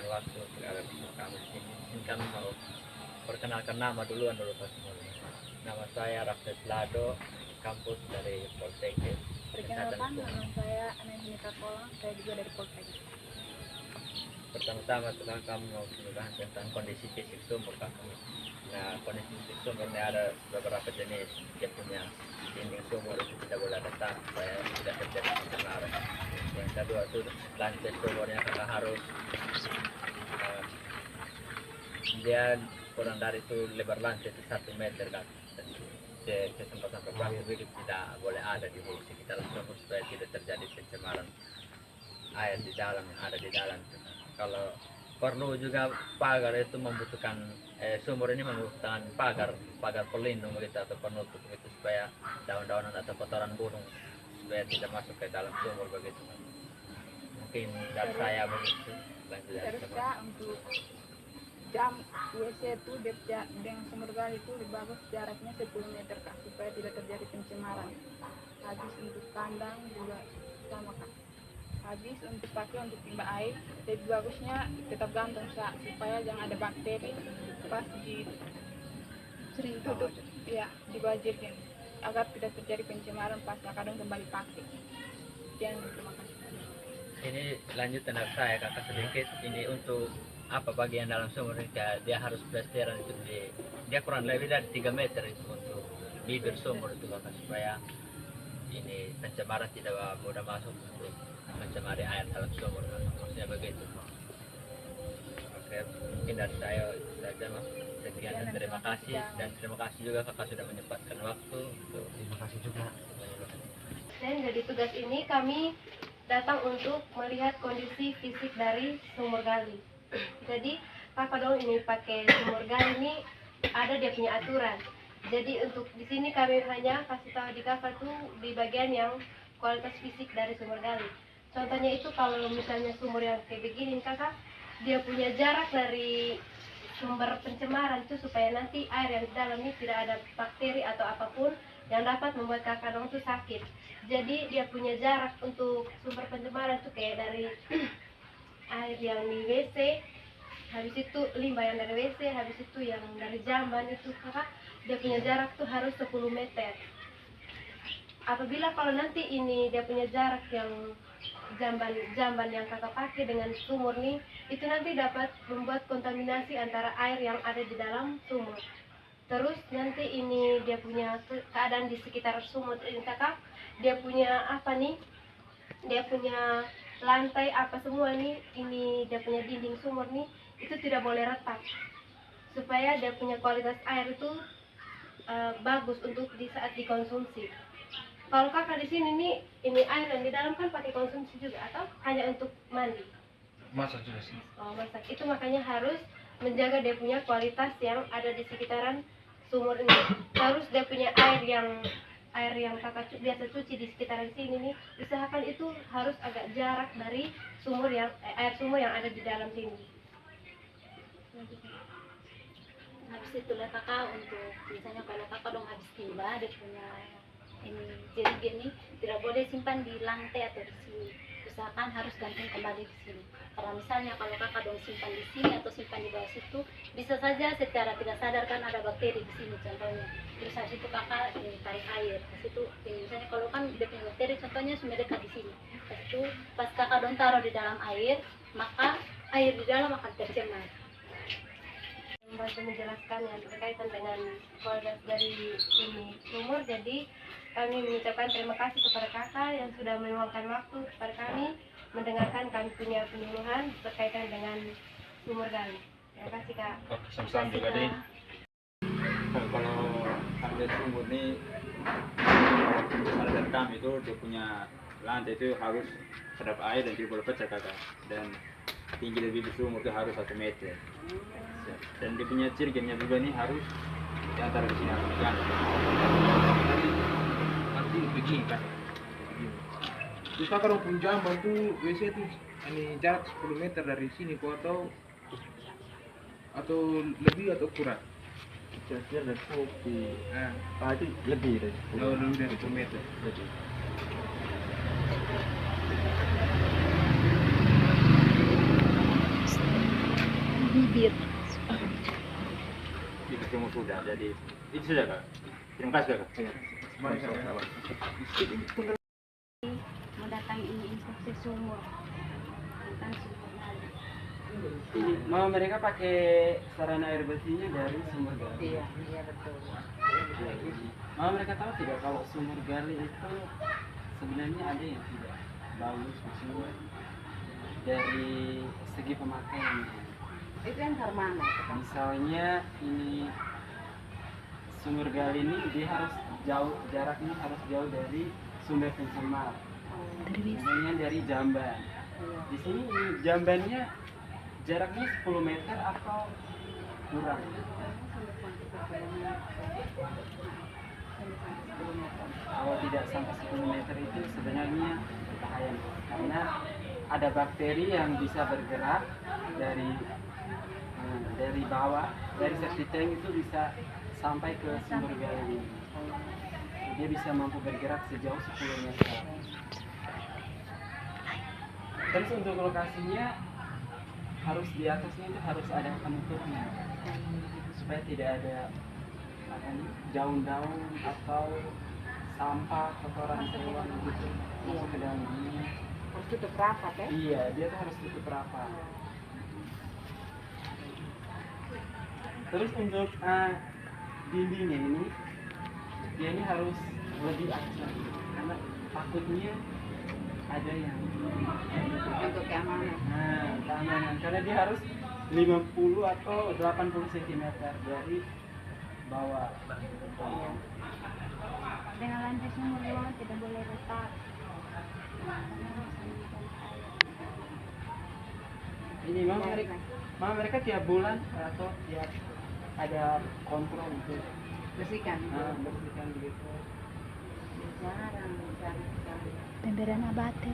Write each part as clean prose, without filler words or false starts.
menyempatkan waktu agar bersama kami di sini. Ini kami mau perkenalkan nama duluan dulu Pak semuanya. Nama saya Raffles Lado, kampus dari Poltekkes Kesehatan Perkenalkan, Sumur. nama saya Anandita Kolang, saya juga dari Poltekkes. Pertama-tama setelah kami mau membahas tentang kondisi fisik sumur kami. Nah, kondisi fisik sumur ini ada beberapa jenis. Dia punya dinding sumur itu tidak boleh retak supaya tidak terjadi pencemaran. Yang kedua itu lantai sumurnya karena harus eh, dia kurang dari itu lebar lantai itu 1 meter kan. Kesempatan berbagai itu tidak boleh ada di sekitar sumur supaya tidak terjadi pencemaran air di dalam yang ada di dalam. Kalau perlu juga pagar itu membutuhkan sumur ini membutuhkan pagar pelindung begitu atau penutup begitu supaya daun-daunan atau kotoran burung supaya tidak masuk ke dalam sumur begitu. Mungkin dari saya begitu. Lanjut dari Terus teman. Kak, untuk jam WC itu dengan sumur gali itu lebih bagus jaraknya 10 meter Kak, supaya tidak terjadi pencemaran. Habis untuk kandang juga sama Kak. Habis untuk pakai untuk timba air, lebih bagusnya tetap gantung Kak, supaya jangan ada bakteri pas di tutup ya dibajirkan agar tidak terjadi pencemaran pas kadang kembali pakai. Sekian, terima kasih. Ini lanjut dari saya kakak sedikit. Ini untuk apa bagian dalam sumur ini dia harus plesteran itu dia kurang lebih dari 3 meter itu untuk bibir sumur itu kakak supaya ini pencemaran tidak mudah masuk untuk mencemari air dalam sumur maksudnya begitu. Oke, mungkin dari saya itu saja mas. Sekian dan terima kasih, dan terima kasih juga kakak sudah menyempatkan waktu untuk Terima kasih juga. Dan dari tugas ini kami datang untuk melihat kondisi fisik dari sumur gali. Jadi kakak dong ini pakai sumur gali ini ada dia punya aturan. Jadi untuk di sini kami hanya kasih tahu di kakak tuh di bagian yang kualitas fisik dari sumur gali. Contohnya itu kalau misalnya sumur yang kayak begini kakak, dia punya jarak dari sumber pencemaran itu supaya nanti air yang di dalam ini tidak ada bakteri atau apapun yang dapat membuat kakak dong itu sakit. Jadi dia punya jarak untuk sumber pencemaran itu kayak dari air yang di WC, habis itu limbah yang dari WC, habis itu yang dari jamban itu kakak, dia punya jarak tuh harus 10 meter. Apabila kalau nanti ini dia punya jarak yang jamban yang kakak pakai dengan sumur nih, itu nanti dapat membuat kontaminasi antara air yang ada di dalam sumur. Terus nanti ini dia punya keadaan di sekitar sumur ini kakak, dia punya apa nih, dia punya lantai apa semua nih, ini dia punya dinding sumur nih, itu tidak boleh retak supaya dia punya kualitas air itu bagus untuk di saat dikonsumsi. Kalau kakak di sini nih, ini air yang di dalam kan pakai konsumsi juga atau hanya untuk mandi? Masak juga sih. Oh, masak. Itu makanya harus menjaga dia punya kualitas yang ada di sekitaran sumur ini. Terus dia punya air yang kakak biasa cuci di sekitaran sini nih, usahakan itu harus agak jarak dari air sumur yang ada di dalam sini. Habis itu lah kakak, untuk misalnya kalau kakak dong habis tiba dia punya ini jerigen ini tidak boleh simpan di lantai atau di sini, usahakan harus gantung kembali di sini. Karena misalnya kalau kakak dong simpan di sini atau simpan di bawah situ, bisa saja secara tidak sadar kan ada bakteri di sini contohnya. Terus habis itu kakak tarik air, habis itu misalnya kalau kan dia punya bakteri contohnya sudah dekat di sini, habis itu pas kakak dong taruh di dalam air, maka air di dalam akan tercemar. Membantu menjelaskan yang berkaitan dengan kualitas dari ini sumur. Jadi kami mengucapkan terima kasih kepada kakak yang sudah meluangkan waktu kepada kami mendengarkan kami punya penyuluhan berkaitan dengan sumur gali. Terima kasih kak. Oke, sama-sama juga deh. Kalau ambil sumur nih, kalau dari kami itu dia punya lantai itu harus sedap air dan tidak boleh pecah kakak. Dan tinggi dari bibir sumur itu harus 1 meter. Dan dia punya cirgennya juga nih harus di antara di sini atau di sana. Nanti begini kan. Terus kakak dong pun jamban tuh WC tuh ini jarak 10 meter dari sini kok atau lebih atau kurang? Kira-kira dari kopi. Nah, Itu lebih dari lebih dari 10 meter. lebih. bibir. Bibir semua sudah. Jadi itu sudah kak. Terima kasih kak. Mendatangi ini instruksi sumur tentang sumur gali. Ini, mau mereka pakai sarana air bersihnya dari sumur gali. Iya, iya betul. Mau mereka tahu tidak kalau sumur gali itu sebenarnya ada yang tidak bagus maksudnya dari segi pemakaian. Itu yang mana? Misalnya ini sumur gali ini dia harus jauh, jaraknya harus jauh dari sumber pencemar. Misalnya dari jamban. Di sini ini jambannya jaraknya 10 meter atau kurang. Kalau tidak sampai 10 meter itu sebenarnya bahaya karena ada bakteri yang bisa bergerak dari bawah, dari septic tank itu bisa sampai ke sumber gali. Dia bisa mampu bergerak sejauh 10 meter. Terus untuk lokasinya harus di atasnya itu harus ada penutupnya supaya tidak ada daun-daun atau sampah kotoran hewan gitu masuk ke dalam ini. Harus tutup rapat ya? Iya, dia tuh harus tutup rapat. Terus untuk dindingnya ini, dia ini harus lebih aksar karena takutnya ada yang Untuk keamanan. keamanan karena dia harus 50 atau 80 cm dari bawah. Dengan lantai sumur ruangan tidak boleh retak. Ini memang mereka tiap bulan atau tiap ada kontrol untuk Bersihkan. bersihkan begitu. Jarang sekali. Pemberian abate.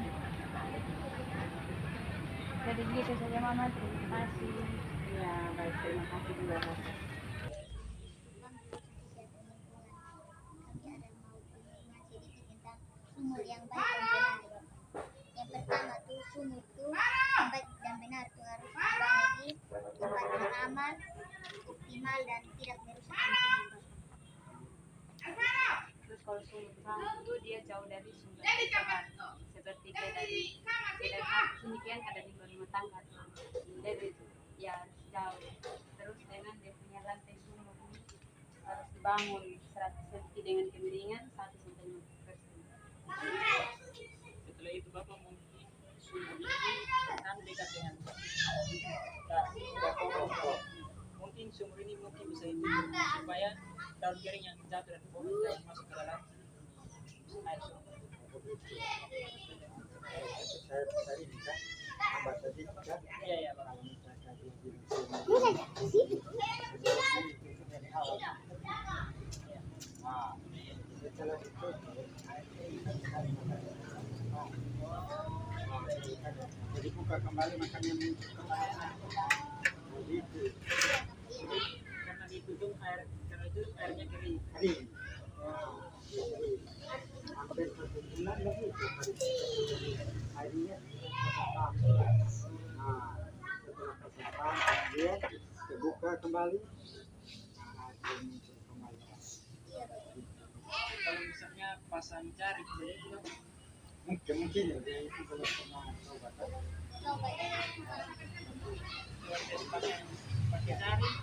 Jadi gitu saja Mama, terima kasih. Ya, baik, terima kasih juga. Sumur yang baik dan benar. Yang pertama tuh sumur tuh yang baik dan benar tuh harus dibangun di tempat yang aman, optimal dan tidak merusak lingkungan. Terus kalau sumur itu dia jauh dari sumber pencemaran. Seperti kayak dari demikian ada di rumah tangga tuh. Jadi ya harus jauh. Terus dengan dia punya lantai sumur ini harus dibangun 100 cm dengan kemiringan 1 cm. Setelah itu Bapak mungkin sumur ini kan dekat dengan mungkin sumur ini mungkin bisa ditutup supaya daun kering yang jatuh dan bobot tidak masuk ke dalam air sumur. Iya ya Pak. Jadi buka kembali makannya Karena ditutup air, karena itu airnya kering. hampir 1 bulan lagi airnya setelah kesempatan dia terbuka kembali Kalau misalnya pasang jaring, mungkin ya dia itu belum pernah coba pakai jaring,